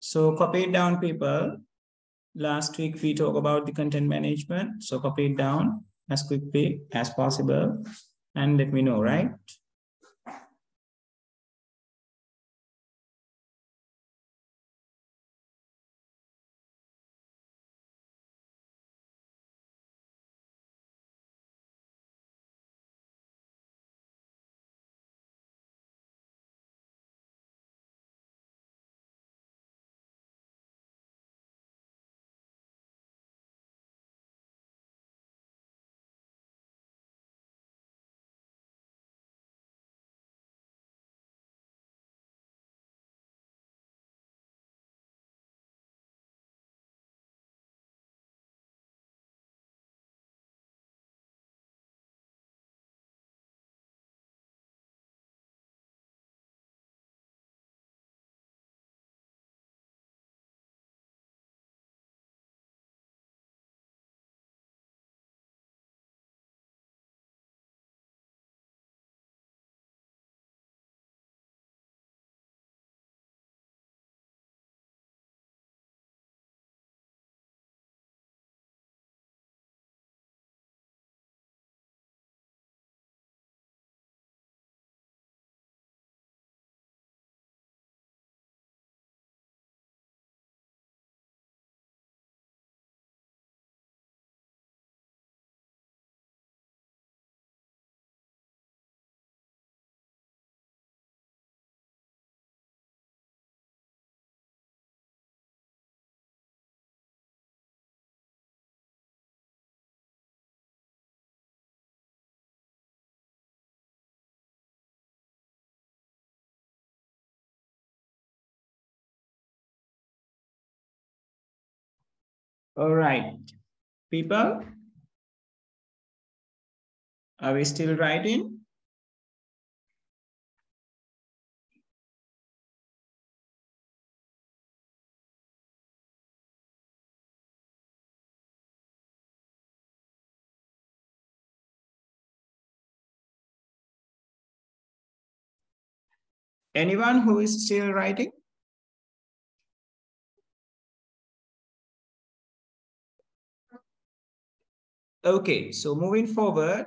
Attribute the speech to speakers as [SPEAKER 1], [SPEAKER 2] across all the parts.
[SPEAKER 1] So copy it down, people. Last week we talked about the content management. So copy it down as quickly as possible and let me know, right? All right, people, are we still writing? Anyone who is still writing? Okay, so moving forward.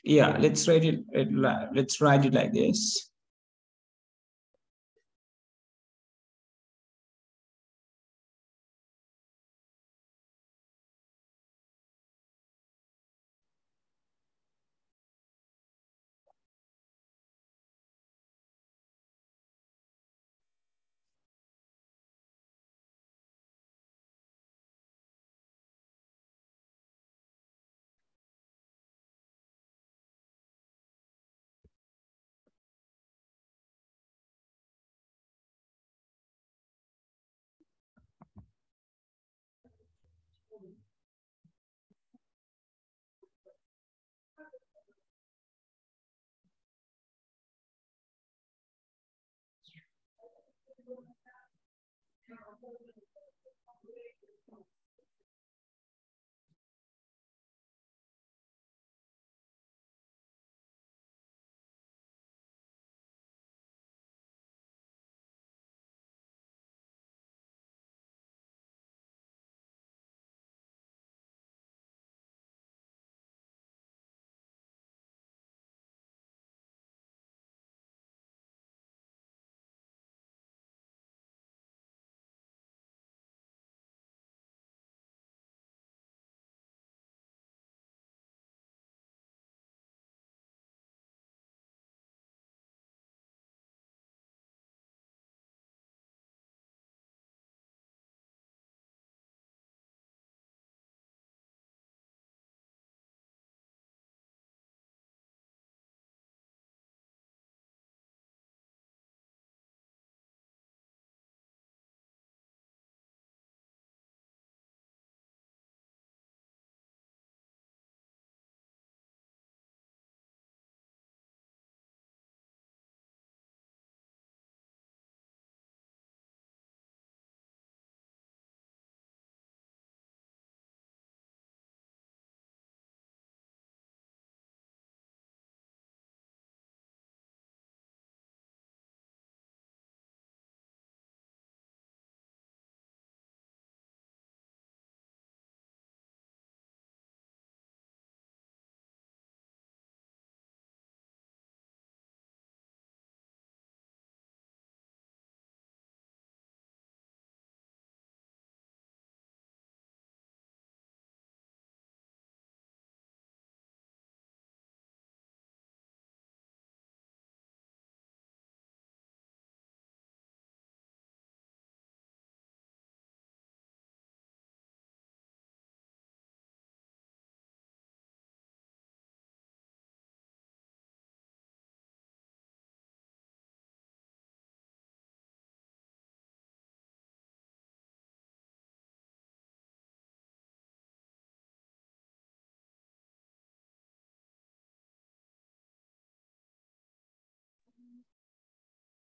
[SPEAKER 1] Yeah, let's write it. Let's write it like this.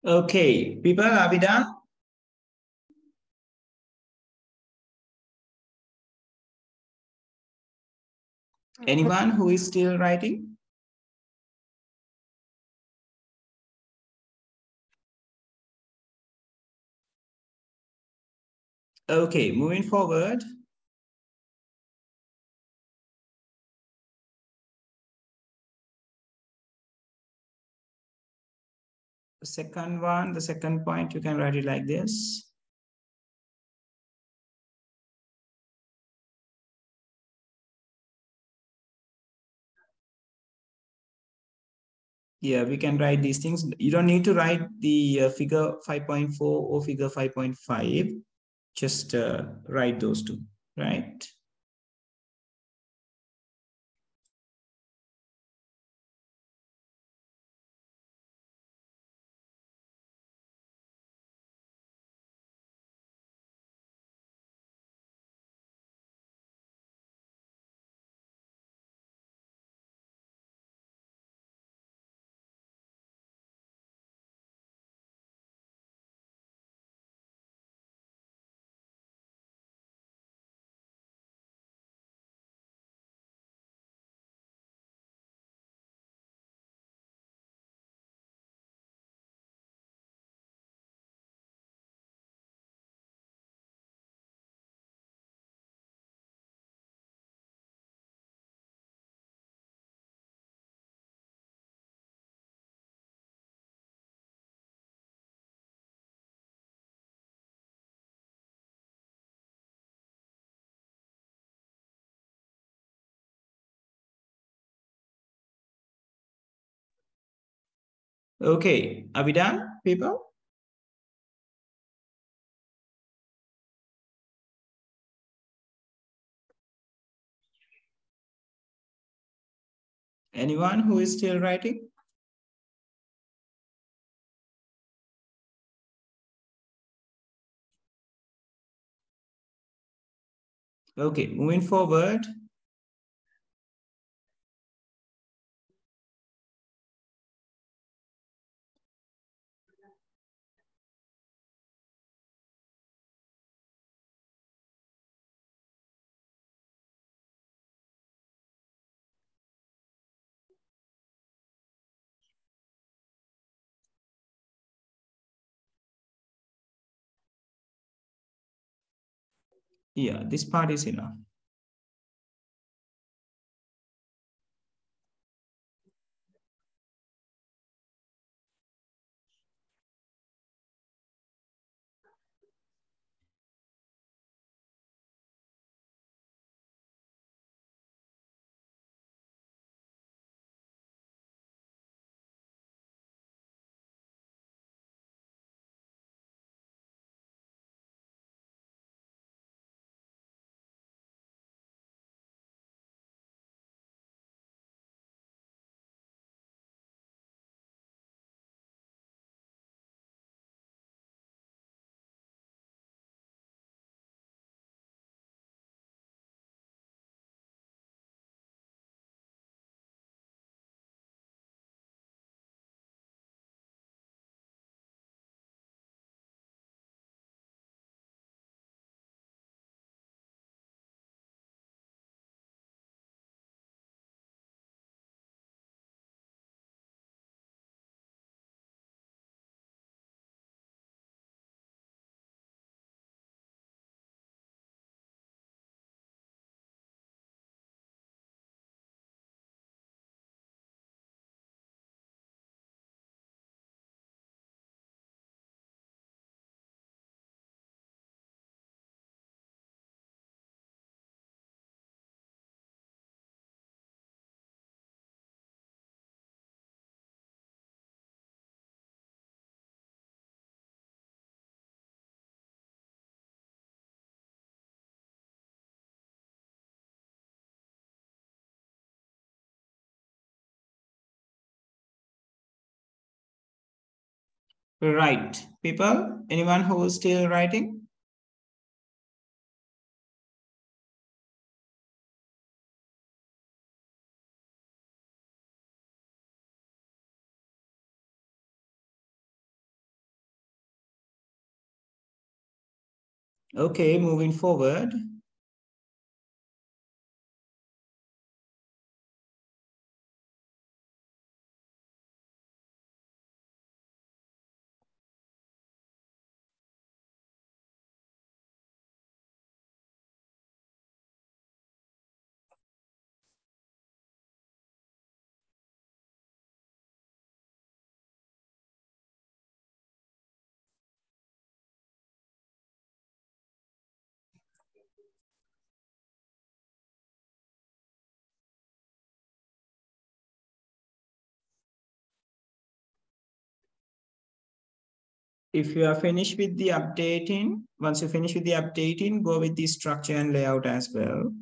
[SPEAKER 1] Okay, people, are we done? Anyone who is still writing? Okay, moving forward. The second point, you can write it like this. Yeah, we can write these things. You don't need to write the figure 5.4 or figure 5.5. Just write those two, right? Okay, are we done, people? Anyone who is still writing? Okay, moving forward. Yeah, this part is enough. Right, people, anyone who is still writing? Okay, moving forward. If you are finished with the updating, once you finish with the updating, go with the structure and layout as well.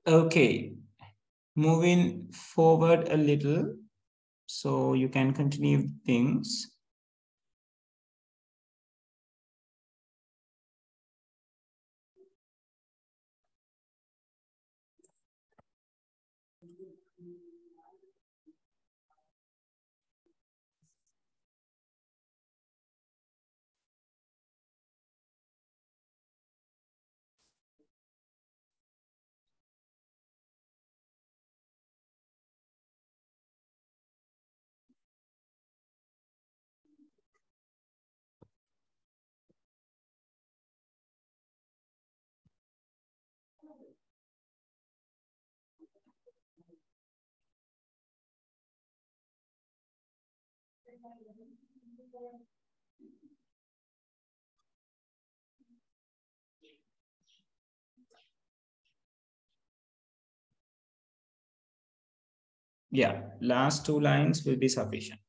[SPEAKER 1] Okay, moving forward a little so you can continue things. Yeah, last two lines will be sufficient.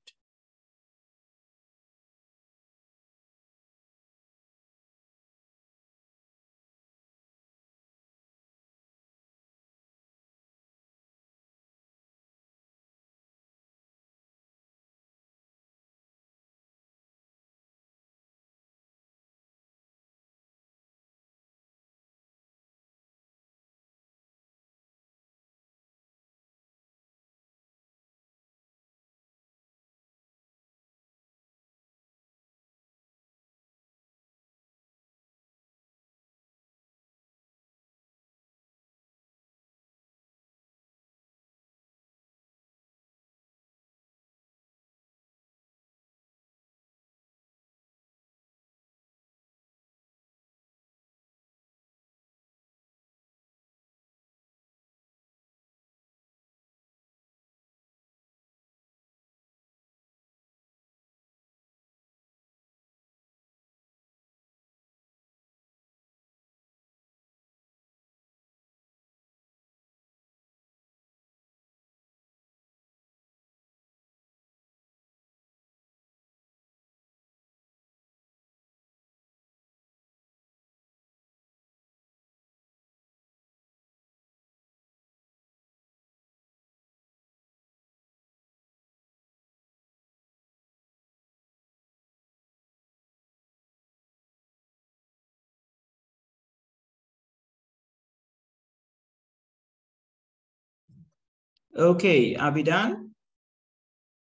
[SPEAKER 1] Okay, are we done,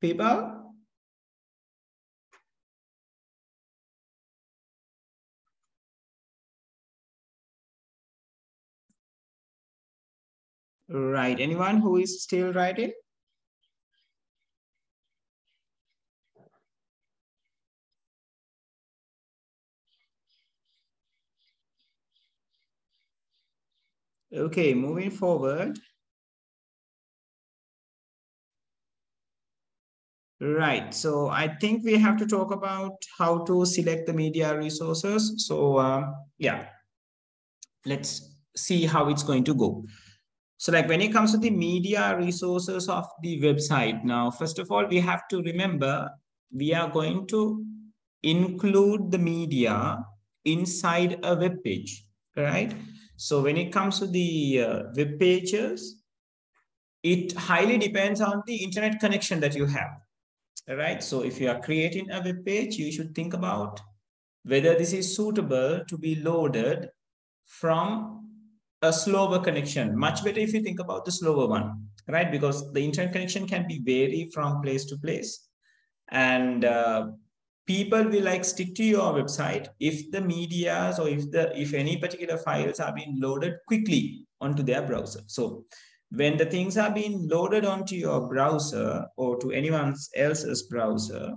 [SPEAKER 1] people? Right. Anyone who is still writing? Okay, moving forward. Right. So I think we have to talk about how to select the media resources. So yeah, let's see how it's going to go. So like when it comes to the media resources of the website, now, first of all, we have to remember we are going to include the media inside a web page, right? So when it comes to the web pages, it highly depends on the internet connection that you have, right? So if you are creating a web page, you should think about whether this is suitable to be loaded from a slower connection. Much better if you think about the slower one, right? Because the internet connection can be vary from place to place. And people will like stick to your website if the medias or if any particular files are being loaded quickly onto their browser. So when the things are being loaded onto your browser or to anyone else's browser,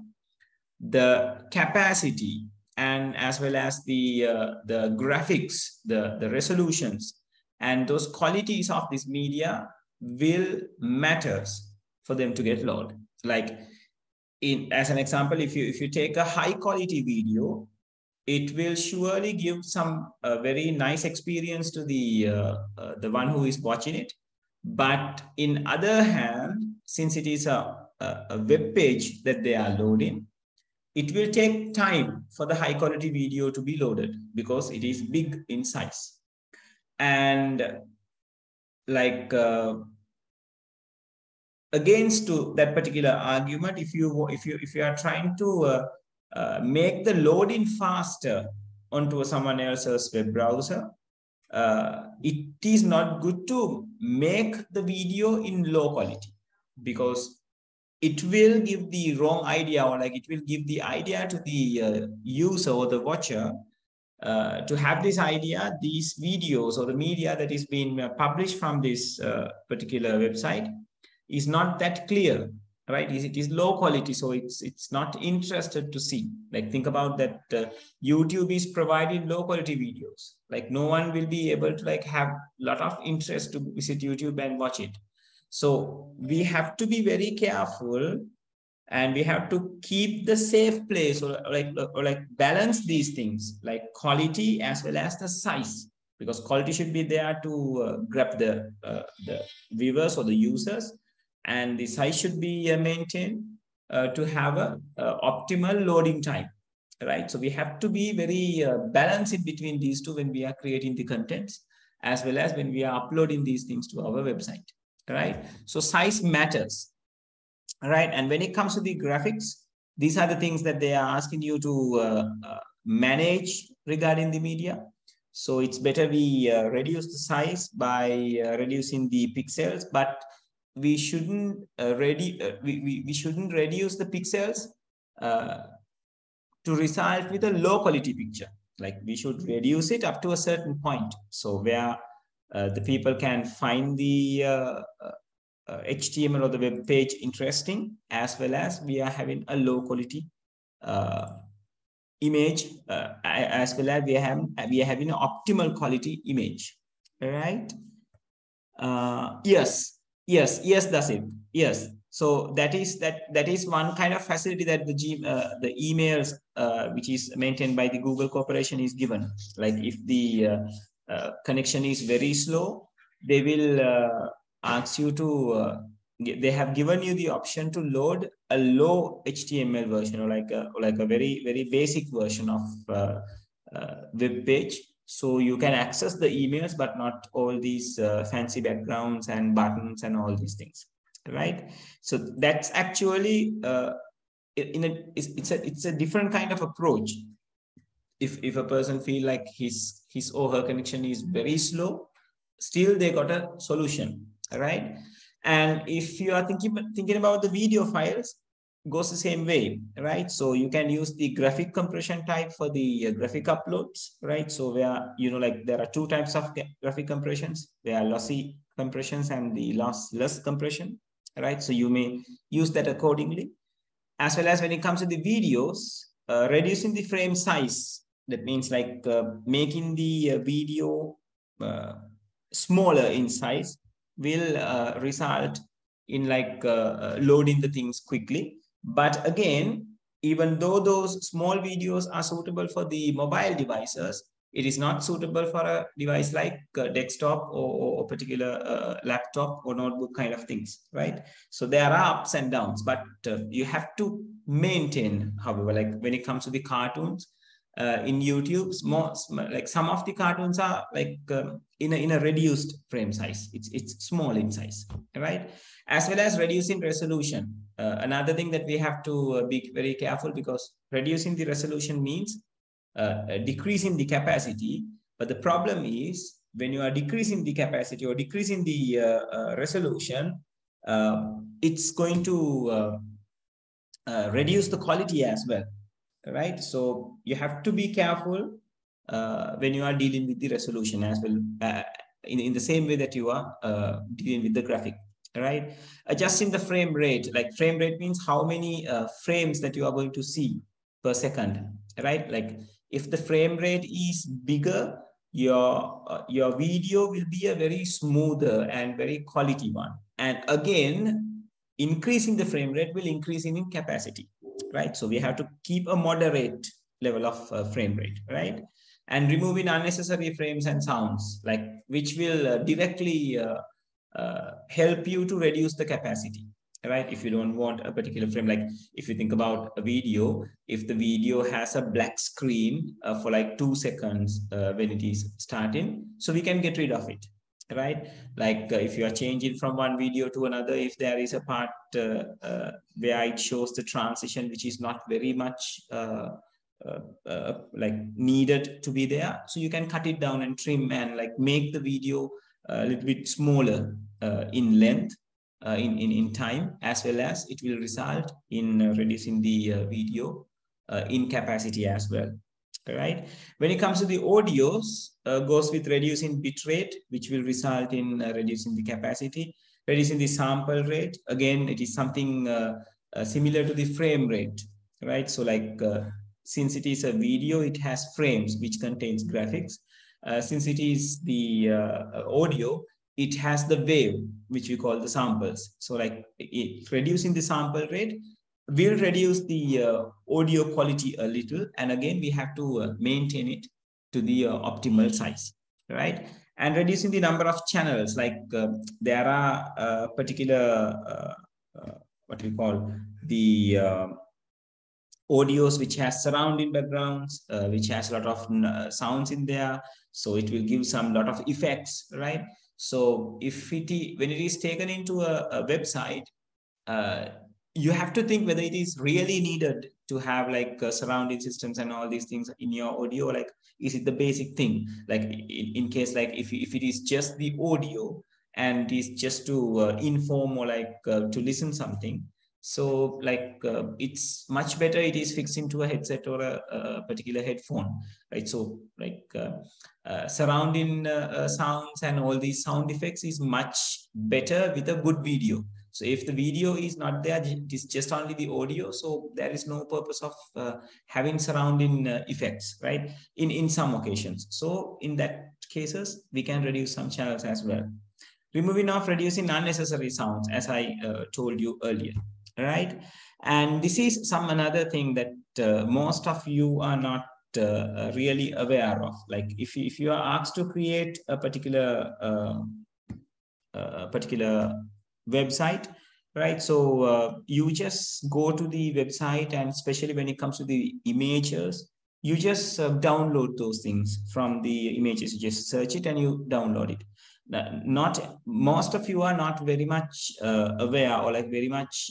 [SPEAKER 1] the capacity and as well as the graphics, the resolutions, and those qualities of this media will matters for them to get load. Like in as an example, if you take a high quality video, it will surely give some very nice experience to the one who is watching it. But in other hand, since it is a web page that they are loading, it will take time for the high quality video to be loaded because it is big in size. And like against to that particular argument, if you are trying to make the loading faster onto someone else's web browser, it is not good to make the video in low quality, because it will give the wrong idea, or like it will give the idea to the user or the watcher to have this idea, these videos or the media that is being published from this particular website is not that clear, right? It is low quality, so it's not interested to see. Like think about that, YouTube is providing low quality videos. Like no one will be able to like have a lot of interest to visit YouTube and watch it. So we have to be very careful, and we have to keep the safe place, or like balance these things like quality as well as the size, because quality should be there to grab the viewers or the users, and the size should be maintained to have a optimal loading time, right? So we have to be very balanced in between these two when we are creating the contents, as well as when we are uploading these things to our website, right? So size matters, right? And when it comes to the graphics, these are the things that they are asking you to manage regarding the media. So it's better we reduce the size by reducing the pixels, but we shouldn't we shouldn't reduce the pixels uh, to result with a low quality picture. Like we should reduce it up to a certain point, so where the people can find the HTML or the web page interesting, as well as we are having a low quality uh, image, as well as we are having an optimal quality image, right? Yes, that's it. Yes. So that is one kind of facility that the emails which is maintained by the Google Corporation is given. Like if the connection is very slow, they will ask you to. They have given you the option to load a low HTML version, or like a very basic version of web page, so you can access the emails but not all these fancy backgrounds and buttons and all these things, right? So that's actually it's a different kind of approach. If a person feel like his or her connection is very slow, still they got a solution, right? And if you are thinking about the video files, goes the same way, right? So you can use the graphic compression type for the graphic uploads, right? So where, like there are two types of graphic compressions. There are lossy compressions and the lossless compression, right? So you may use that accordingly. As well as when it comes to the videos, reducing the frame size. That means like making the video smaller in size will result in like loading the things quickly. But again, even though those small videos are suitable for the mobile devices, it is not suitable for a device like a desktop or a particular laptop or notebook kind of things, right? So there are ups and downs, but you have to maintain, however, like when it comes to the cartoons, in YouTube, more like some of the cartoons are like in a reduced frame size. It's small in size, right? As well as reducing resolution. Another thing that we have to be very careful, because reducing the resolution means decreasing the capacity. But the problem is when you are decreasing the capacity or decreasing the resolution, it's going to reduce the quality as well, right? So you have to be careful when you are dealing with the resolution as well, in the same way that you are dealing with the graphic, right? Adjusting the frame rate, like frame rate means how many frames that you are going to see per second, right? Like if the frame rate is bigger, your video will be a very smoother and very quality one. And again, increasing the frame rate will increase in capacity, right? So we have to keep a moderate level of frame rate, right? And removing unnecessary frames and sounds, like which will directly help you to reduce the capacity, right? If you don't want a particular frame, like if you think about a video, if the video has a black screen for like 2 seconds when it is starting, so we can get rid of it, right? Like if you are changing from one video to another, if there is a part where it shows the transition which is not very much like needed to be there, so you can cut it down and trim and like make the video a little bit smaller in length, in time, as well as it will result in reducing the video in capacity as well, right? When it comes to the audios, goes with reducing bit rate, which will result in reducing the capacity. Reducing the sample rate, again, it is something similar to the frame rate, right? So like since it is a video, it has frames which contains graphics. Since it is the audio, it has the wave, which we call the samples. So like reducing the sample rate will reduce the audio quality a little. And again, we have to maintain it to the optimal size, right? And reducing the number of channels, like there are particular, what we call the audios which has surrounding backgrounds, which has a lot of sounds in there. So it will give some lot of effects, right? So if when it is taken into a website, you have to think whether it is really needed to have like surrounding systems and all these things in your audio. Like, is it the basic thing? Like in case, like if it is just the audio and is just to inform or like to listen something, so like it's much better it is fixed into a headset or a particular headphone, right? So like surrounding sounds and all these sound effects is much better with a good video. So if the video is not there, it is just only the audio, so there is no purpose of having surrounding effects, right? In some occasions. So in that cases, we can reduce some channels as well. Reducing unnecessary sounds, as I told you earlier, right? And this is another thing that most of you are not really aware of. Like if you are asked to create a particular website, right? So you just go to the website, and especially when it comes to the images, you just download those things from the images. You just search it and you download it. Not most of you are not very much aware or like very much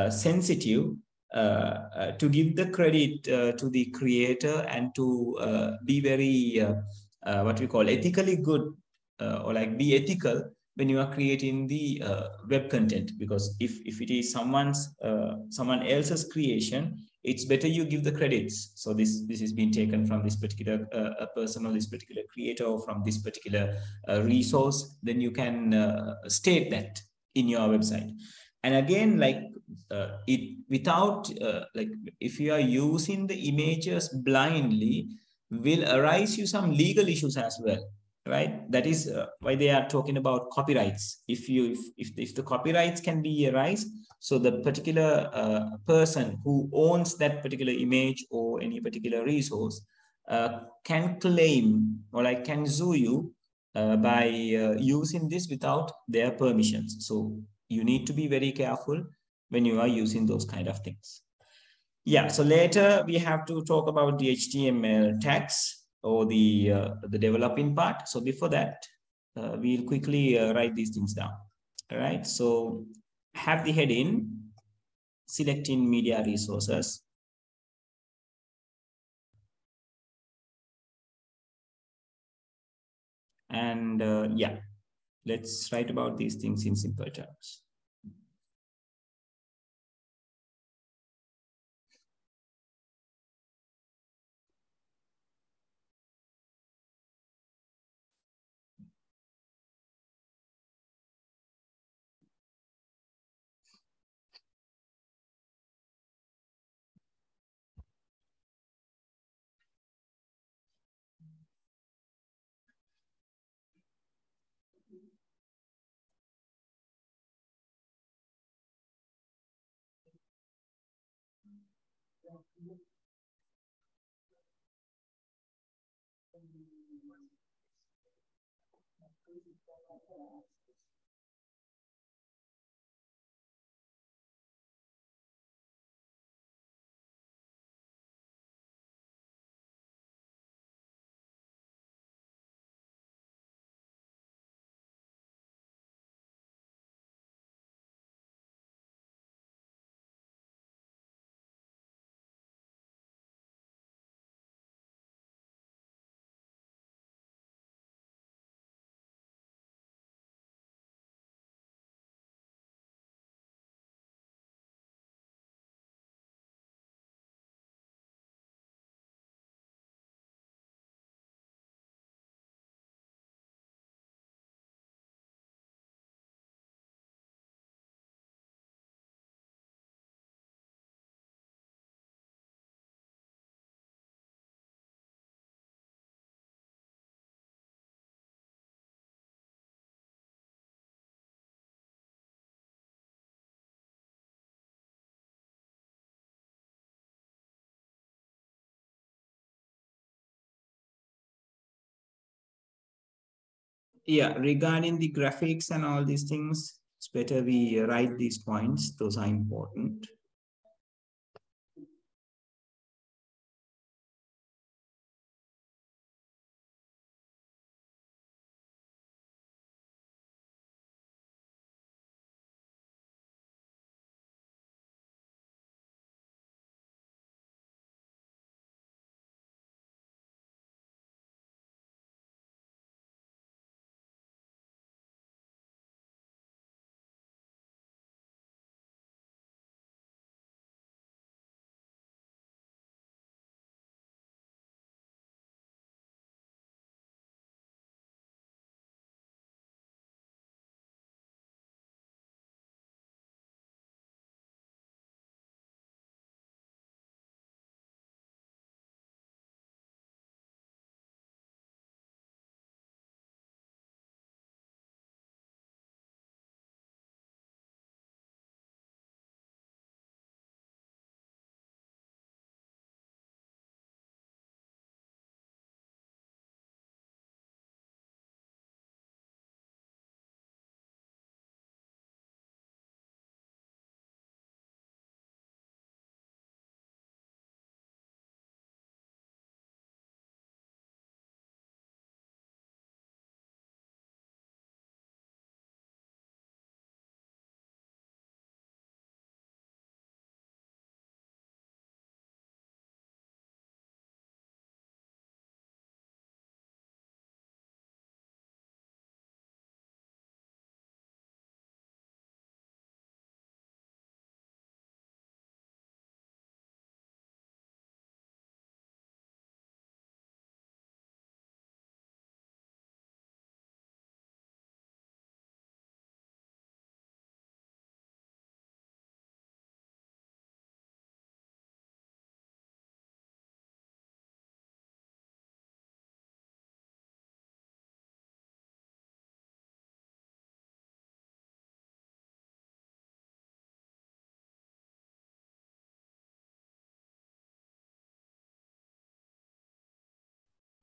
[SPEAKER 1] sensitive to give the credit to the creator and to be very what we call ethically good, or like be ethical when you are creating the web content, because if it is someone else's creation, it's better you give the credits. So this is being taken from this particular person, or this particular creator, or from this particular resource. Then you can state that in your website. And again, like it without like, if you are using the images blindly, will arise you some legal issues as well, right? That is why they are talking about copyrights. If the copyrights can be arise, so the particular person who owns that particular image or any particular resource can claim, or like can sue you by using this without their permissions. So you need to be very careful when you are using those kind of things. Yeah, so later we have to talk about the HTML tags, or the developing part. So before that, we'll quickly write these things down. All right, so have the heading, selecting media resources. And yeah, let's write about these things in simple terms. Yeah, regarding the graphics and all these things, it's better we write these points. Those are important.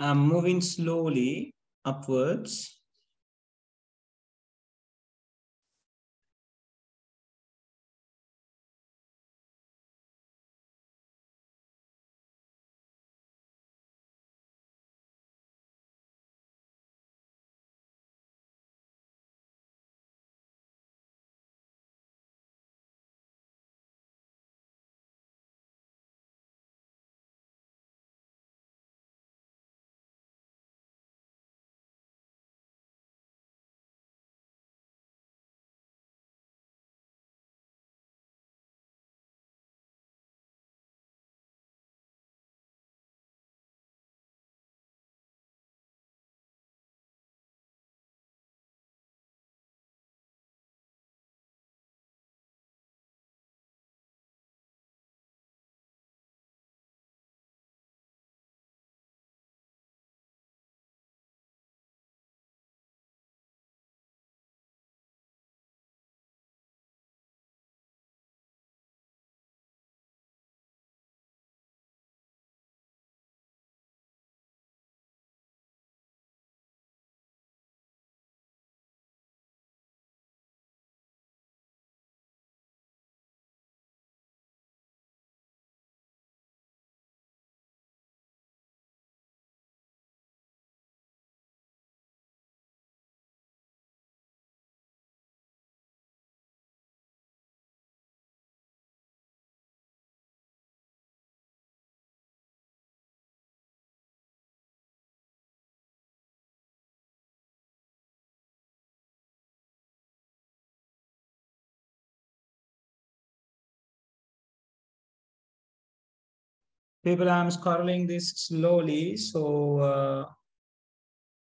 [SPEAKER 1] I'm moving slowly upwards. People, I'm scrolling this slowly. So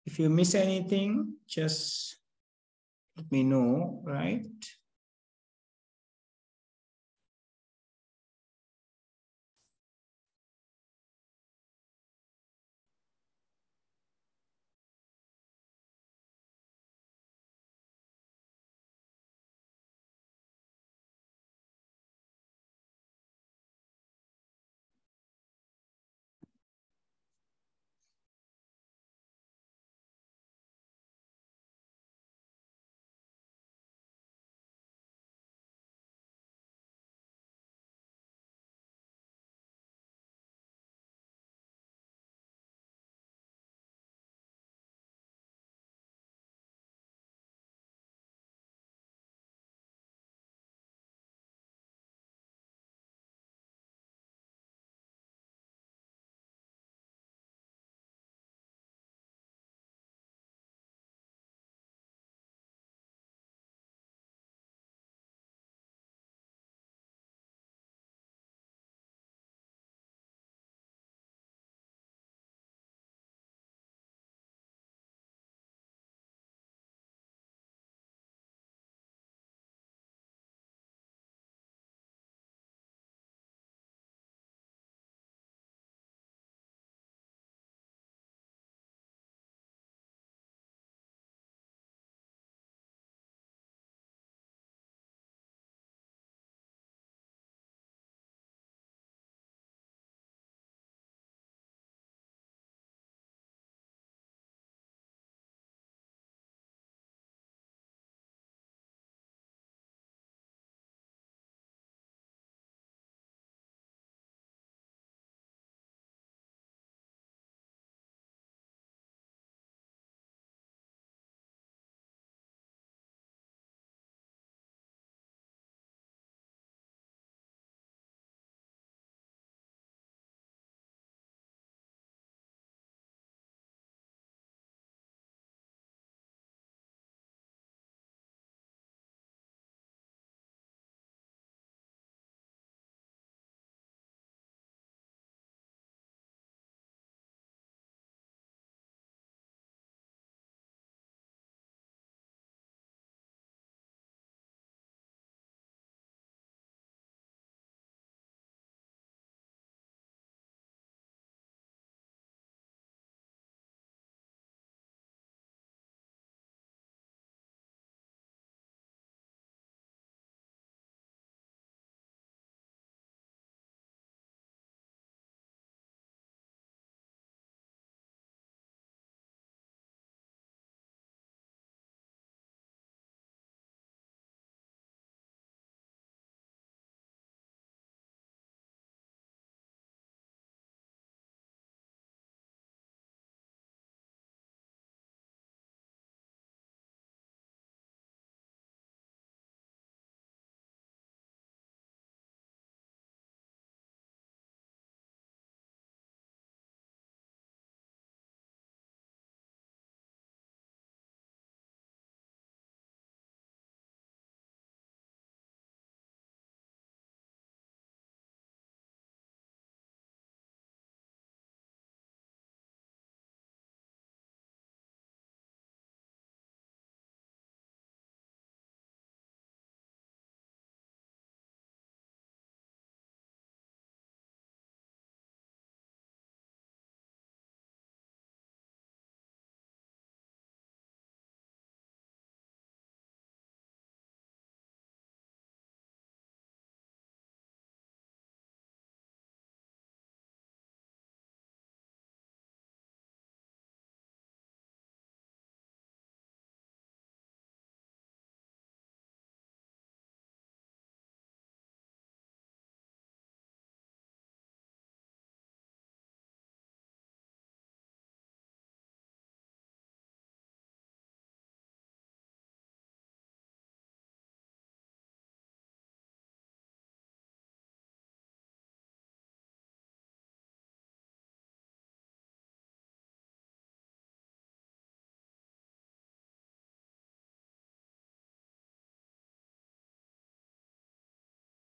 [SPEAKER 1] if you miss anything, just let me know, right?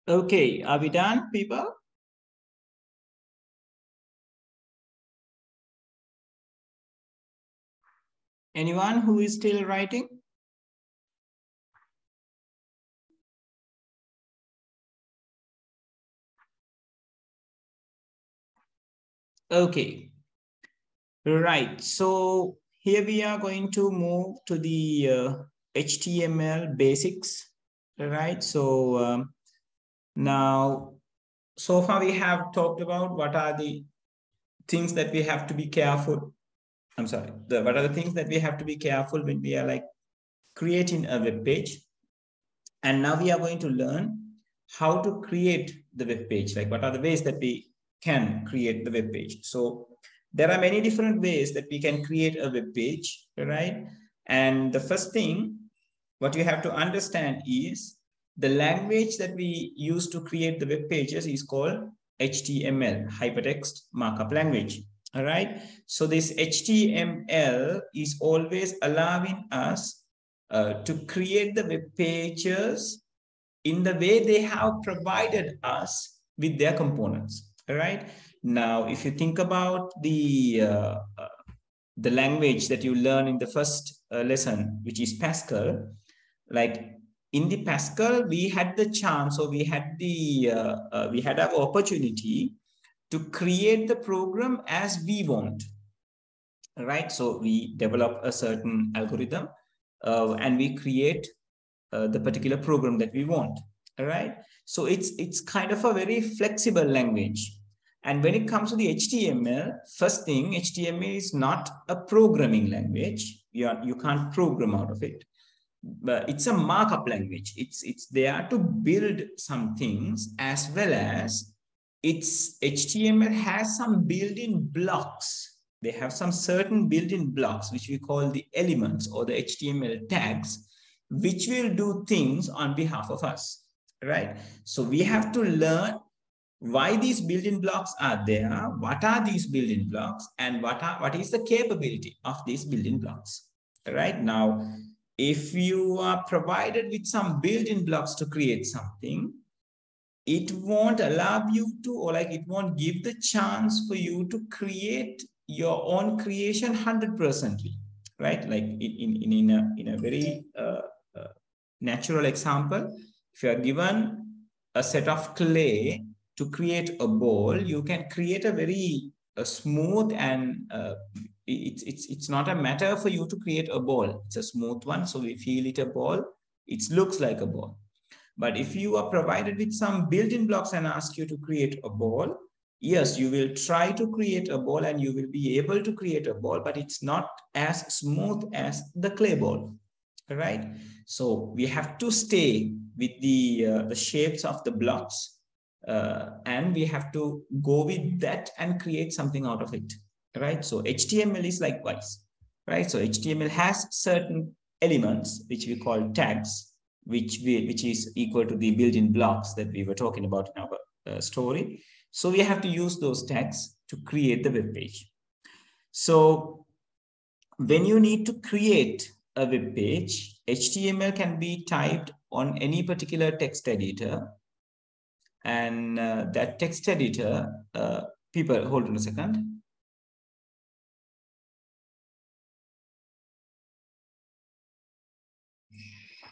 [SPEAKER 1] Okay, are we done, people? Anyone who is still writing? Okay, right. So here we are going to move to the HTML basics, right? So now, so far we have talked about what are the things that we have to be careful. I'm sorry, what are the things that we have to be careful when we are like creating a web page. And now we are going to learn how to create the web page, like what are the ways that we can create the web page. So there are many different ways that we can create a web page, right? And the first thing, what you have to understand is the language that we use to create the web pages is called HTML, hypertext markup language. All right. So this HTML is always allowing us to create the web pages in the way they have provided us with their components. All right. Now, if you think about the language that you learn in the first lesson, which is Pascal, like in the Pascal, we had the chance, or we had our opportunity to create the program as we want, right? So we develop a certain algorithm and we create the particular program that we want, all right? So it's kind of a very flexible language. And when it comes to the HTML, first thing, HTML is not a programming language. You can't program out of it. But it's a markup language. It's there to build some things, as well as its HTML has some built-in blocks. They have some certain built-in blocks, which we call the elements or the HTML tags, which will do things on behalf of us, right? So we have to learn why these building blocks are there, what are these building blocks, and what is the capability of these building blocks. Right now, if you are provided with some building blocks to create something, it won't allow you to, or like it won't give the chance for you to create your own creation 100%, right? Like in a very natural example, if you are given a set of clay to create a ball, you can create a very smooth and it's not a matter for you to create a ball. It's a smooth one, so we feel it a ball. It looks like a ball. But if you are provided with some built-in blocks and ask you to create a ball, yes, you will try to create a ball and you will be able to create a ball, but it's not as smooth as the clay ball, right? So we have to stay with the shapes of the blocks, and we have to go with that and create something out of it, right? So HTML is likewise, right? So HTML has certain elements which we call tags, which is equal to the built-in blocks that we were talking about in our story. So we have to use those tags to create the web page. So when you need to create a web page, HTML can be typed on any particular text editor. And that text editor, people, hold on a second.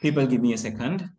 [SPEAKER 1] People, give me a second.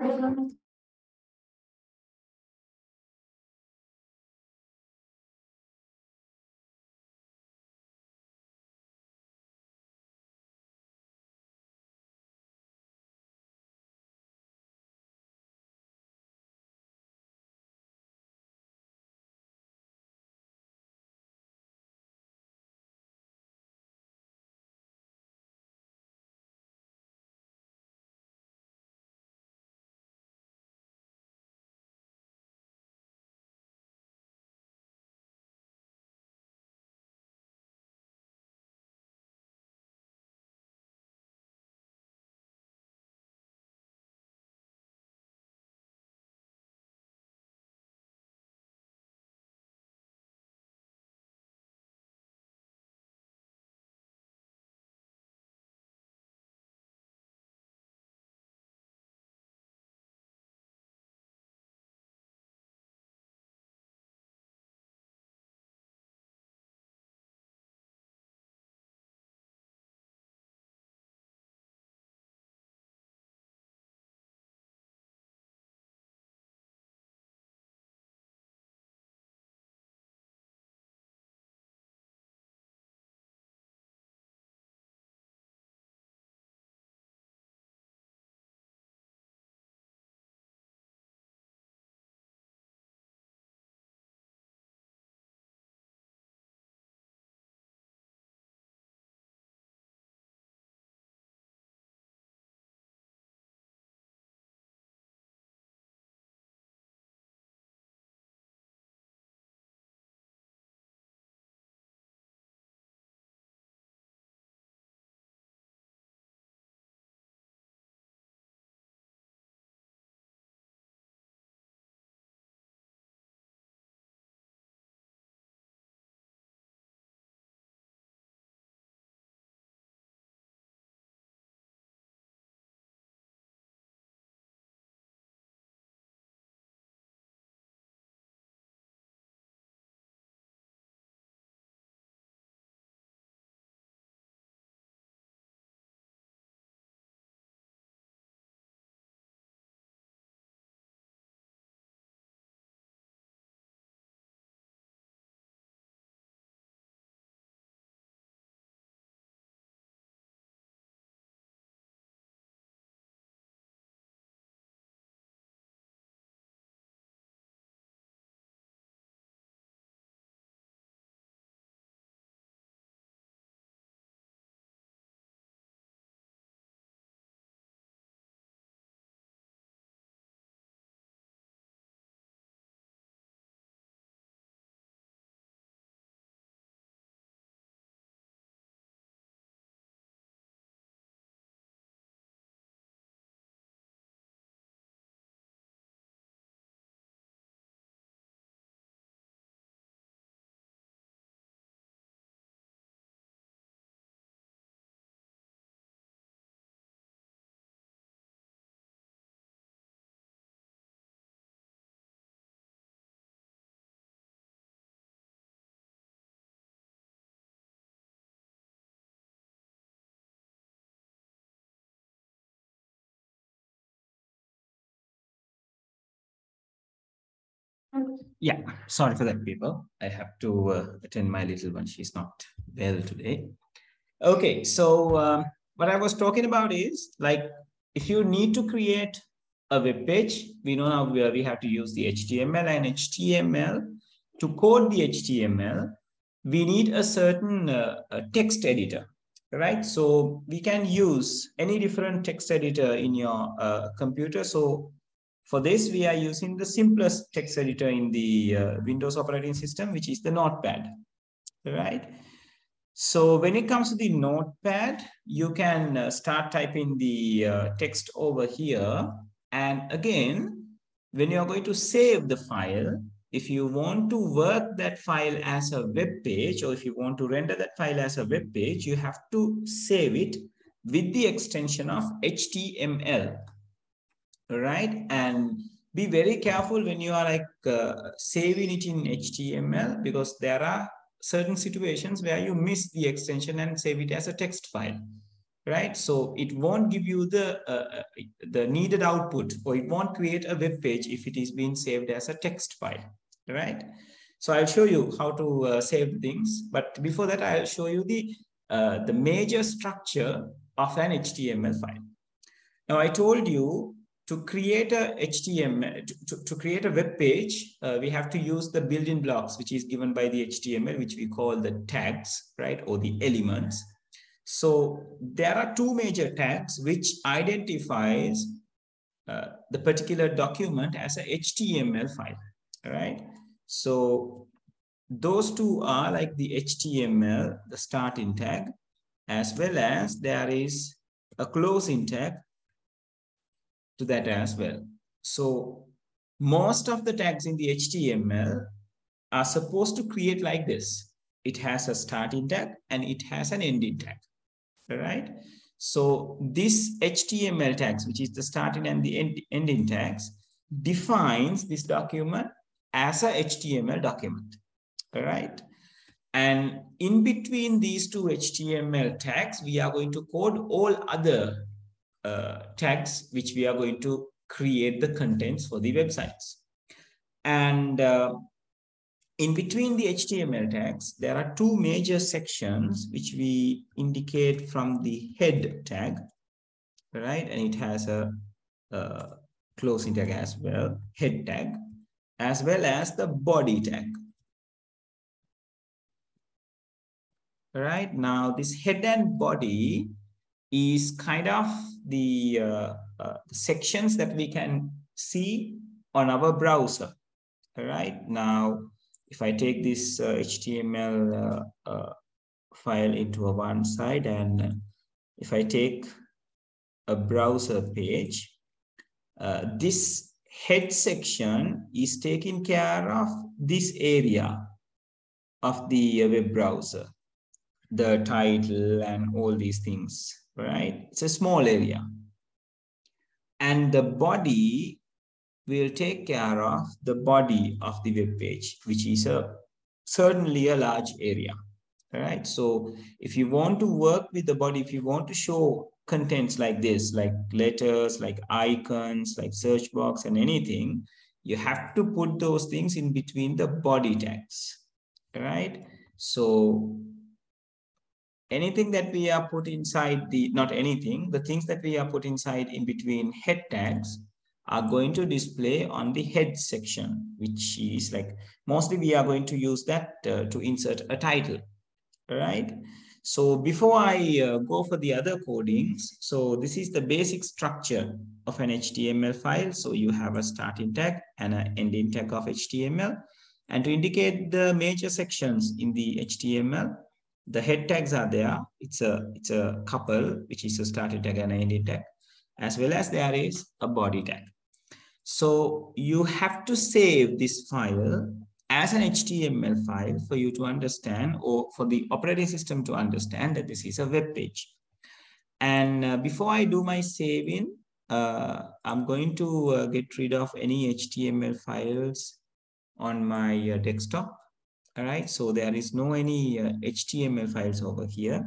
[SPEAKER 1] yeah, sorry for that, people. I have to attend my little one. She's not well today. Okay, so what I was talking about is like if you need to create a web page, we know now where we have to use the HTML, and HTML to code the HTML, we need a certain text editor, right? So we can use any different text editor in your computer. So for this, we are using the simplest text editor in the Windows operating system, which is the Notepad, right? So when it comes to the Notepad, you can start typing the text over here. And again, when you're going to save the file, if you want to work that file as a web page, or if you want to render that file as a web page, you have to save it with the extension of HTML, right? And be very careful when you are like saving it in HTML, because there are certain situations where you miss the extension and save it as a text file, right? So it won't give you the needed output, or it won't create a web page if it is being saved as a text file, right? So I'll show you how to save things, but before that I'll show you the major structure of an HTML file. Now I told you to create a HTML, to create a web page, we have to use the building blocks, which is given by the HTML, which we call the tags, right? Or the elements. So there are two major tags which identifies the particular document as a HTML file, right? So those two are like the HTML, the starting tag, as well as there is a closing tag to that as well. So most of the tags in the HTML are supposed to create like this. It has a starting tag and it has an ending tag, right? So this HTML tags, which is the starting and the ending tags, defines this document as a HTML document, right? And in between these two HTML tags, we are going to code all other tags which we are going to create the contents for the websites. And in between the HTML tags, there are two major sections which we indicate from the head tag, right? And it has a closing tag as well, head tag, as well as the body tag. Right now, this head and body is kind of the sections that we can see on our browser. All right. Now, if I take this HTML file into one side, and if I take a browser page, this head section is taking care of this area of the web browser, the title and all these things, right? It's a small area. And the body will take care of the body of the web page, which is certainly a large area, right? So if you want to work with the body, if you want to show contents like this, like letters, like icons, like search box and anything, you have to put those things in between the body tags, right? So anything that we are put inside the things that we are put inside in between head tags are going to display on the head section, which is like, mostly we are going to use that to insert a title, right? So before I go for the other codings, so this is the basic structure of an HTML file. So you have a starting tag and an ending tag of HTML. And to indicate the major sections in the HTML, the head tags are there. It's a couple, which is a starting tag and an ending tag, as well as there is a body tag. So you have to save this file as an HTML file for you to understand, or for the operating system to understand that this is a web page. And before I do my saving, I'm going to get rid of any HTML files on my desktop. All right, so there is no any HTML files over here.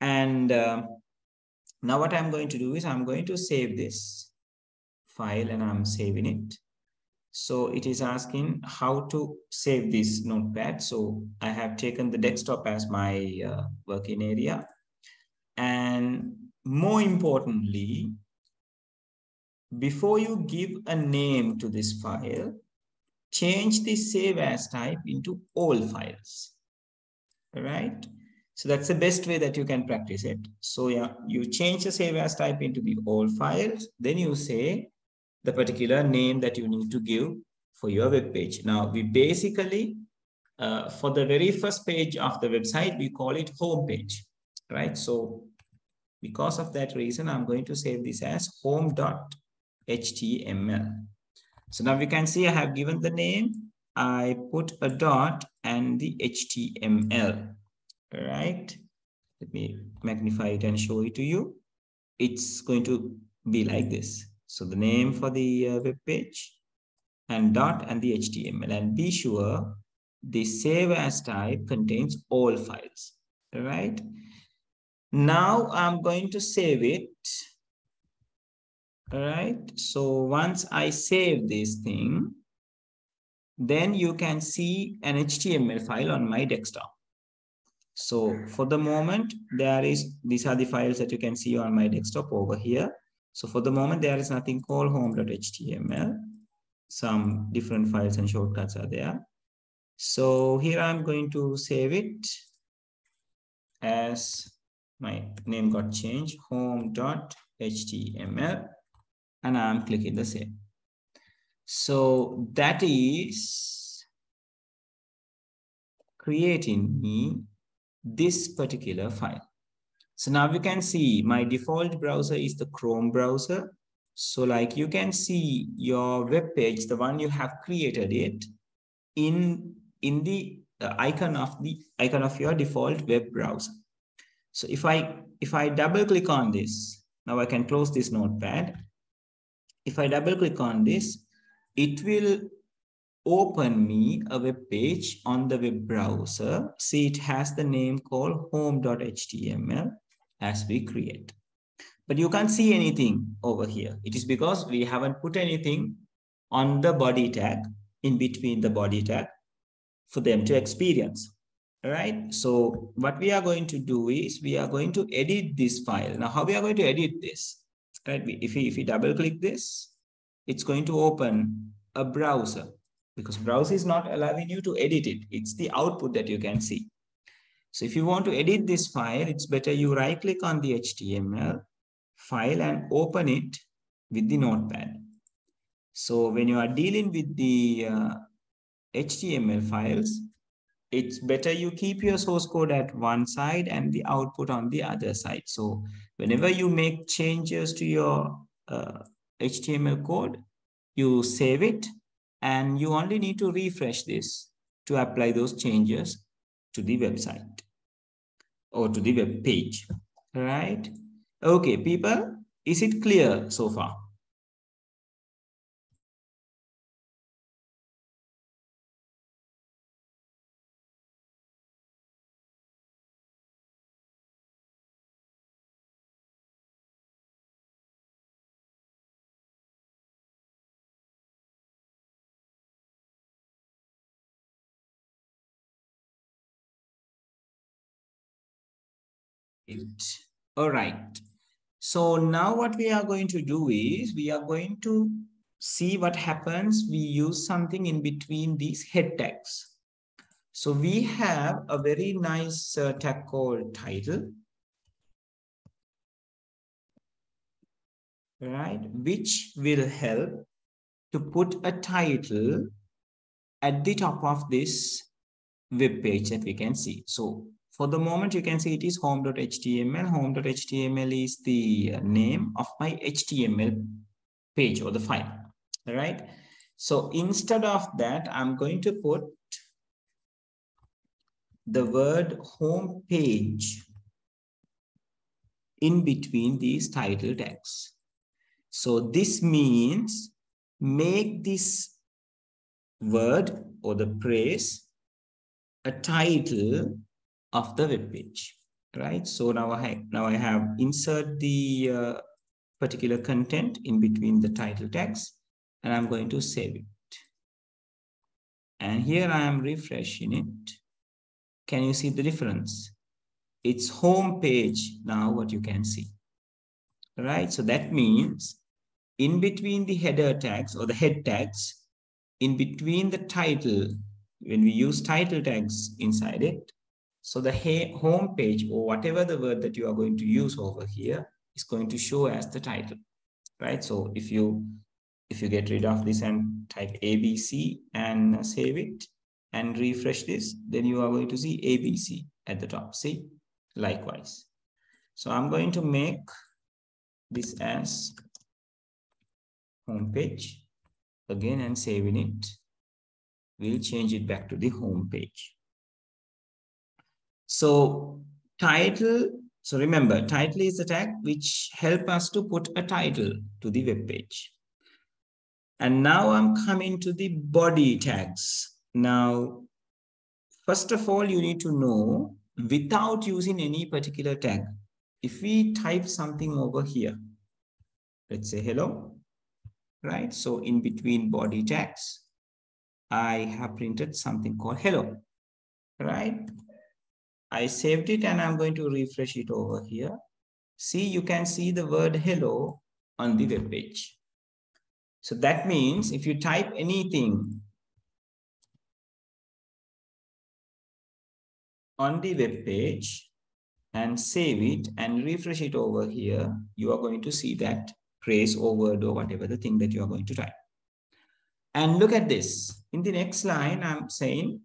[SPEAKER 1] And now what I'm going to do is I'm going to save this file, and I'm saving it. So it is asking how to save this notepad. So I have taken the desktop as my working area. And more importantly, before you give a name to this file, change the save as type into all files. All right. So that's the best way that you can practice it. So yeah, you change the save as type into the all files. Then you say the particular name that you need to give for your web page. Now we basically, for the very first page of the website, we call it home page, right? So because of that reason, I'm going to save this as home.html. So now we can see I have given the name, I put a dot and the HTML, right? Let me magnify it and show it to you. It's going to be like this. So the name for the web page and dot and the HTML, and be sure the save as type contains all files, right? Now I'm going to save it. All right. So once I save this thing, then you can see an HTML file on my desktop. So for the moment, these are the files that you can see on my desktop over here. So for the moment, there is nothing called home.html. Some different files and shortcuts are there. So here I'm going to save it as my name got changed, home.html, and I'm clicking the save. So that is creating me this particular file. So now you can see my default browser is the Chrome browser. So like you can see your web page, the one you have created it in the icon of your default web browser. So if I double click on this, now I can close this notepad. If I double click on this, it will open me a web page on the web browser. See, it has the name called home.html as we create. But you can't see anything over here. It is because we haven't put anything on the body tag, in between the body tag, for them to experience. All right. So what we are going to do is we are going to edit this file. Now, how we are going to edit this? Right. If we double click this, it's going to open a browser, because browser is not allowing you to edit it. It's the output that you can see. So if you want to edit this file, it's better you right click on the HTML file and open it with the notepad. So when you are dealing with the HTML files, it's better you keep your source code at one side and the output on the other side. So whenever you make changes to your HTML code, you save it and you only need to refresh this to apply those changes to the website or to the web page, right? Okay, people, is it clear so far? All right. So now what we are going to do is we are going to see what happens. We use something in between these head tags. So we have a very nice tag called title, right? Which will help to put a title at the top of this web page that we can see. So for the moment, you can see it is home.html. Home.html is the name of my HTML page or the file, all right? So instead of that, I'm going to put the word home page in between these title tags. So this means make this word or the phrase a title of the web page, right? So now I have insert the particular content in between the title tags, and I'm going to save it. And here I am refreshing it. Can you see the difference? It's home page now, what you can see. Right? So that means in between the header tags or the head tags, in between the title, when we use title tags inside it, so the home page or whatever the word that you are going to use over here is going to show as the title, right? So if you get rid of this and type ABC and save it and refresh this, then you are going to see ABC at the top. See, likewise. So I'm going to make this as home page again and saving it. We'll change it back to the home page. So title, so remember, title is the tag which help us to put a title to the web page. And now I'm coming to the body tags. Now, first of all, you need to know without using any particular tag. If we type something over here, let's say hello, right? So in between body tags, I have printed something called hello, right? I saved it and I'm going to refresh it over here. See, you can see the word hello on the web page. So that means if you type anything on the web page and save it and refresh it over here, you are going to see that phrase or word or whatever the thing that you are going to type. And look at this. In the next line, I'm saying,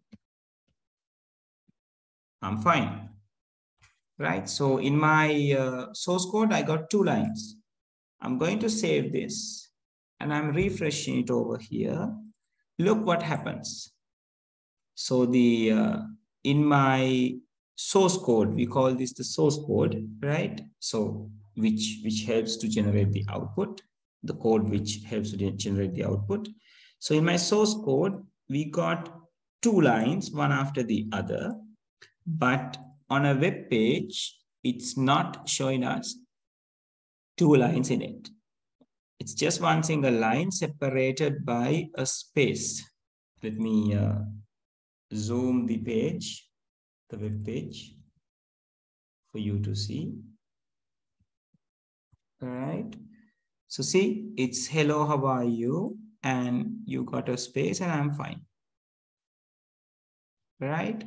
[SPEAKER 1] I'm fine. Right? So in my source code, I got 2 lines. I'm going to save this and I'm refreshing it over here. Look what happens. So the in my source code, we call this the source code, right? So which helps to generate the output, the code which helps to generate the output. So in my source code, we got 2 lines, one after the other, but on a web page, it's not showing us 2 lines in it. It's just one single line separated by a space. Let me zoom the page, the web page, for you to see. All right. So see, it's hello, how are you? And you got a space and I'm fine. Right?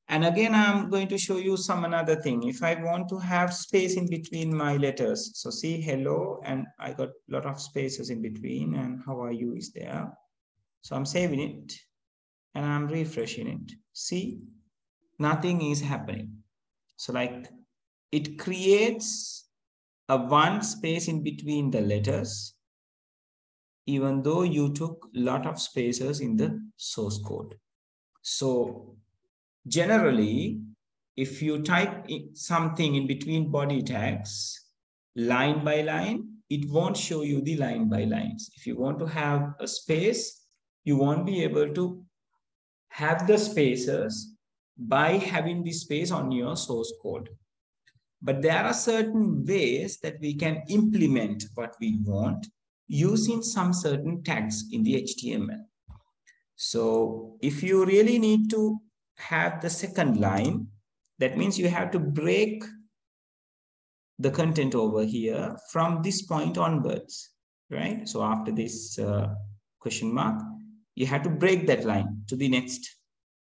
[SPEAKER 1] And again, I'm going to show you some another thing. If I want to have space in between my letters, so see hello, and I got a lot of spaces in between, and how are you is there. So I'm saving it and I'm refreshing it. See, nothing is happening. So like it creates a one space in between the letters, even though you took a lot of spaces in the source code. So generally, if you type something in between body tags, line by line, it won't show you the line by lines. If you want to have a space, you won't be able to have the spaces by having the space on your source code. But there are certain ways that we can implement what we want using some certain tags in the HTML. So if you really need to have the second line, that means you have to break the content over here from this point onwards, right? So after this question mark, you have to break that line to the next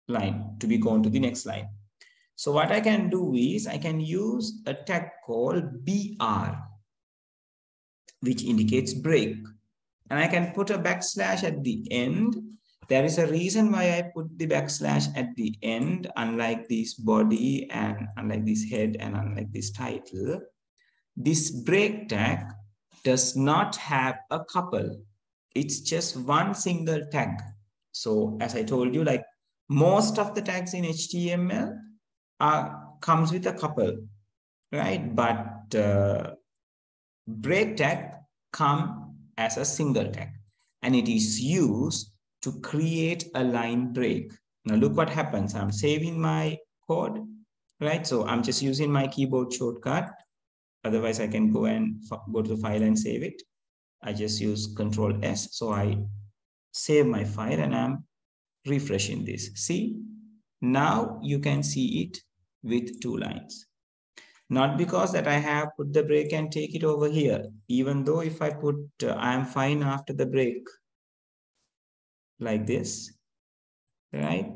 [SPEAKER 1] line to be gone to the next line. So what I can do is I can use a tag called BR, which indicates break. And I can put a backslash at the end. There is a reason why I put the backslash at the end, unlike this body and unlike this head and unlike this title. This break tag does not have a couple. It's just one single tag. So as I told you, like most of the tags in HTML comes with a couple, right? But break tag come as a single tag, and it is used to create a line break. Now look what happens. I'm saving my code, right? So I'm just using my keyboard shortcut. Otherwise, I can go and go to the file and save it. I just use Control S. So I save my file and I'm refreshing this. See, now you can see it with 2 lines. Not because that I have put the break and take it over here, even though if I put I am fine after the break like this, right?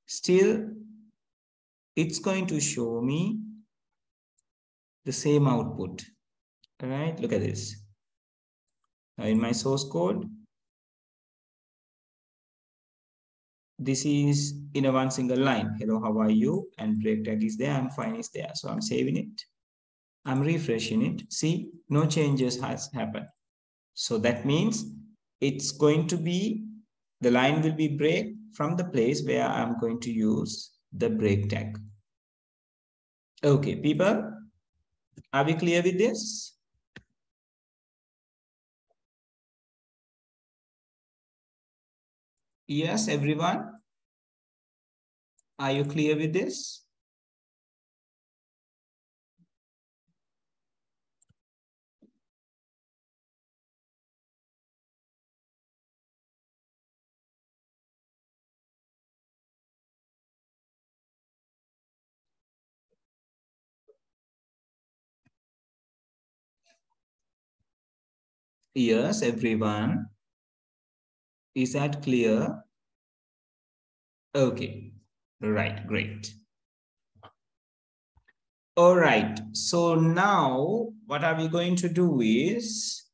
[SPEAKER 1] Still, it's going to show me the same output, all right? Look at this. In my source code, this is in a one single line. Hello, how are you? And break tag is there, I'm fine is there. So I'm saving it. I'm refreshing it. See, no changes has happened. So that means it's going to be, the line will be break from the place where I'm going to use the break tag. Okay, people, are we clear with this? Yes, everyone. Are you clear with this? Yes, everyone. Is that clear? Okay, right, great. All right, so now what are we going to do is,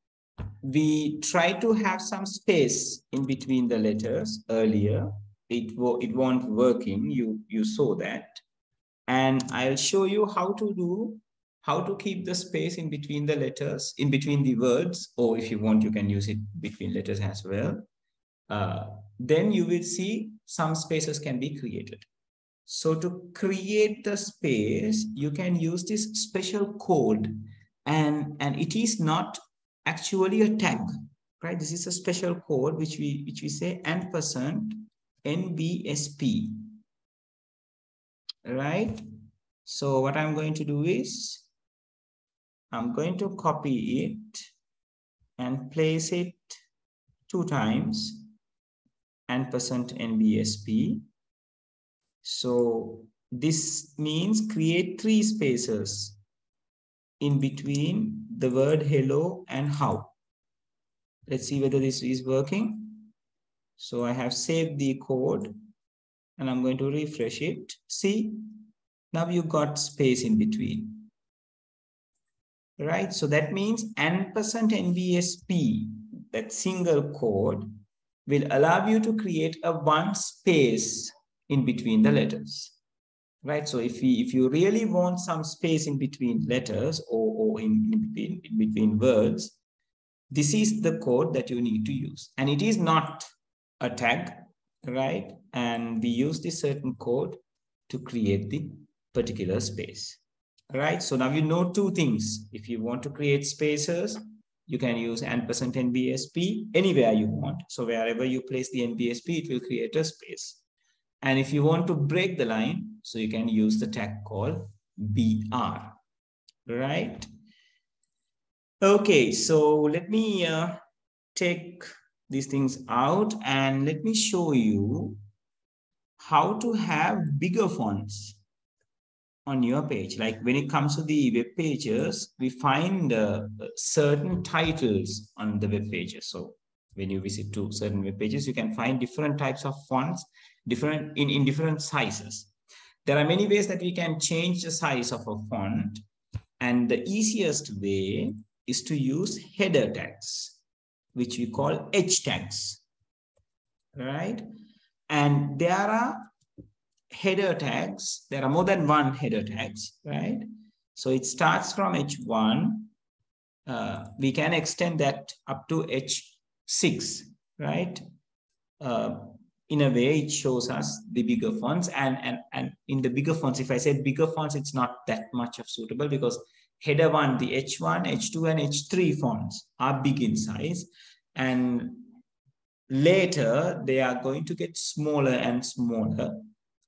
[SPEAKER 1] we try to have some space in between the letters earlier. It won't working, you saw that. And I'll show you how to keep the space in between the letters, in between the words, or if you want, you can use it between letters as well. Then you will see some spaces can be created. So to create the space, you can use this special code, and it is not actually a tag, right? This is a special code which we say ampersand NBSP, right? So what I'm going to do is, I'm going to copy it and place it 2 times, ampersand NBSP. So this means create 3 spaces in between the word hello and how. Let's see whether this is working. So I have saved the code and I'm going to refresh it. See, now you got space in between, right? So that means ampersand NBSP, that single code, will allow you to create a 1 space in between the letters, right? So if you really want some space in between letters, or in between words, this is the code that you need to use. And it is not a tag, right? And we use this certain code to create the particular space, right? So now you know 2 things. If you want to create spaces, you can use ampersand NBSP anywhere you want. So wherever you place the NBSP, it will create a space. And if you want to break the line, so you can use the tag called BR, right? Okay, so let me take these things out and let me show you how to have bigger fonts on your page. Like when it comes to the web pages, we find certain titles on the web pages. So when you visit to certain web pages, you can find different types of fonts, different in different sizes. There are many ways that we can change the size of a font, and the easiest way is to use header tags, which we call H tags, right? And there are header tags. There are more than 1 header tags, right? So it starts from H1. We can extend that up to H6, right? In a way, it shows us the bigger fonts. And in the bigger fonts, if I say bigger fonts, it's not that much of suitable, because header 1, the H1, H2, and H3 fonts are big in size. And later, they are going to get smaller and smaller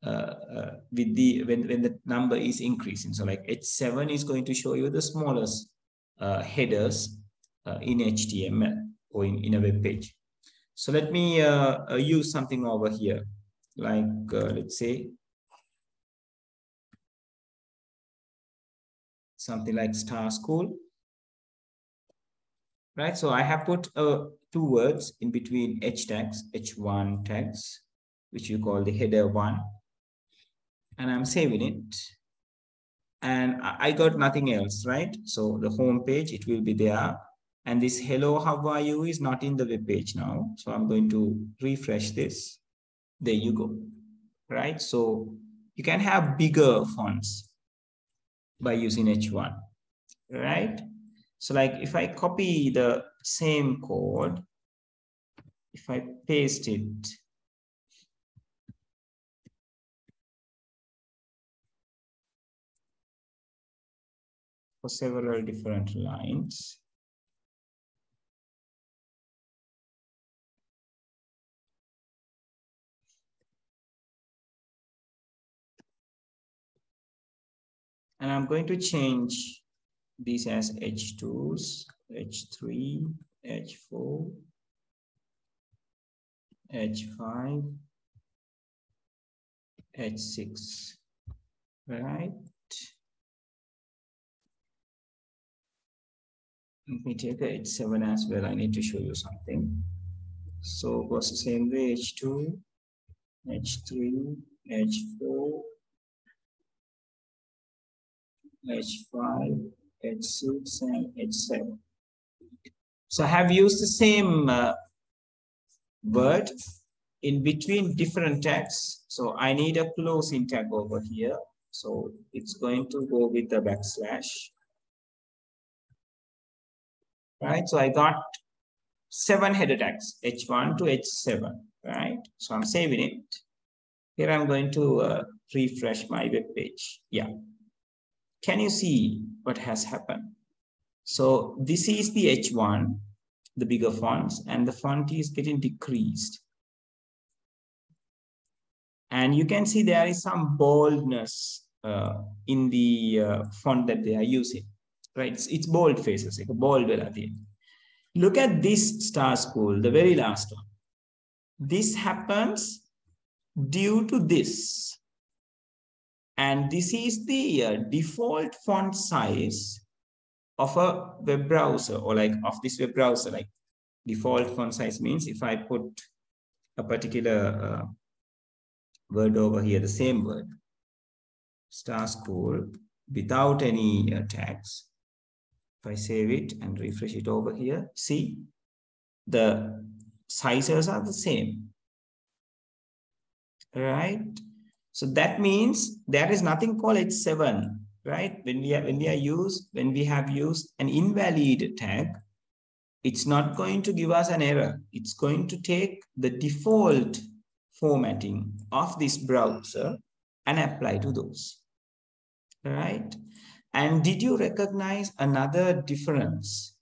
[SPEAKER 1] with when the number is increasing. So like H7 is going to show you the smallest headers in HTML or in a web page. So let me use something over here. like let's say something like Star School, right? So I have put two words in between H tags, H1 tags, which you call the header one, and I'm saving it. And I got nothing else, right? So the home page, it will be there. And this hello, how are you is not in the web page now. So I'm going to refresh this. There you go, right? So you can have bigger fonts by using H1, right? So like if I copy the same code, if I paste it, for several different lines, and I'm going to change these as H2s, H3, H4, H5, H6, right? Let me take a H7 as well. I need to show you something. So goes the same way, H2, H3, H4, H5, H6, and H7. So I have used the same word in between different tags. So I need a closing tag over here. So it's going to go with the backslash. Right? So I got 7 header tags, H1 to H7, right? So I'm saving it. Here I'm going to refresh my web page. Yeah. Can you see what has happened? So this is the H1, the bigger fonts, and the font is getting decreased. And you can see there is some boldness in the font that they are using, right? It's bold faces, like a bold velati. Look at this Star School, the very last one. This happens due to this. And this is the default font size of a web browser, or like of this web browser. Like default font size means if I put a particular word over here, the same word, Star School, without any tags. If I save it and refresh it over here, see, the sizes are the same, right? So that means there is nothing called H7, right? When we have used an invalid tag, it's not going to give us an error. It's going to take the default formatting of this browser and apply to those, right? And did you recognize another difference?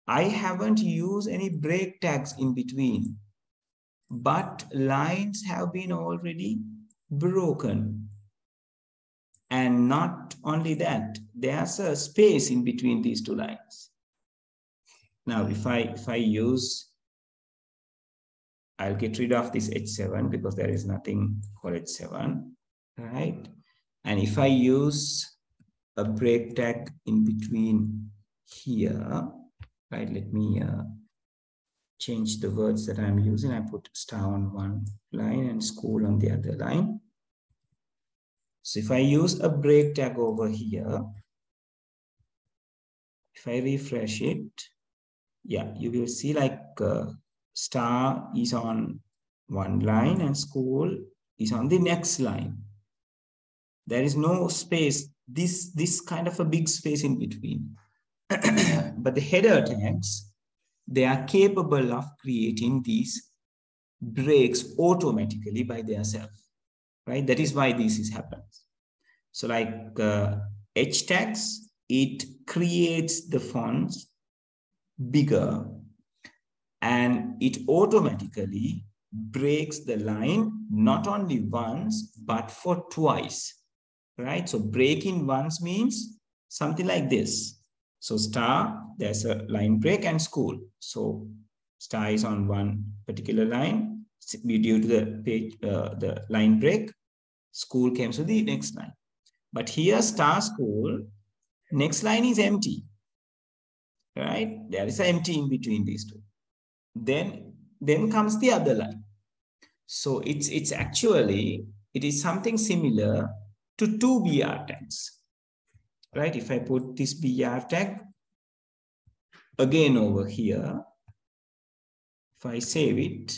[SPEAKER 1] I haven't used any break tags in between, but lines have been already broken. And not only that, there's a space in between these two lines. Now, if I use, I'll get rid of this H7 because there is nothing called H7, right? And if I use a break tag in between here, right? Let me change the words that I'm using. I put star on one line and school on the other line. So if I use a break tag over here, if I refresh it, yeah, you will see like star is on one line and school is on the next line. There is no space, this kind of a big space in between. But the header tags, they are capable of creating these breaks automatically by themselves, right? That is why this is happens. So like H tags, it creates the fonts bigger and it automatically breaks the line not only once, but for twice, right? So breaking once means something like this. So star, there's a line break and school. So star is on one particular line, due to the page, the line break. School came to the next line. But here star school, next line is empty, right? There is an empty in between these two. Then comes the other line. So it's actually, it is something similar to two BR tags, right? If I put this BR tag again over here, if I save it,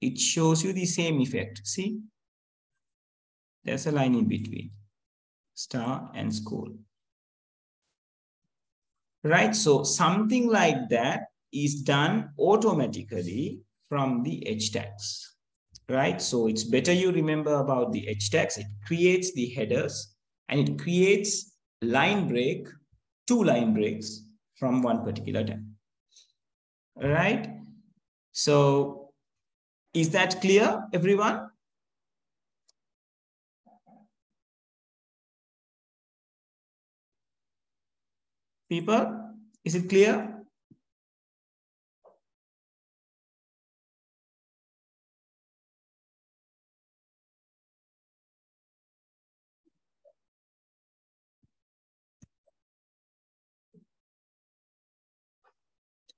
[SPEAKER 1] it shows you the same effect. See, there's a line in between, star and school. Right, so something like that is done automatically from the H tags, right? So it's better you remember about the H tags. It creates the headers and it creates line break, two line breaks from one particular tag, right? So is that clear, everyone? People, is it clear?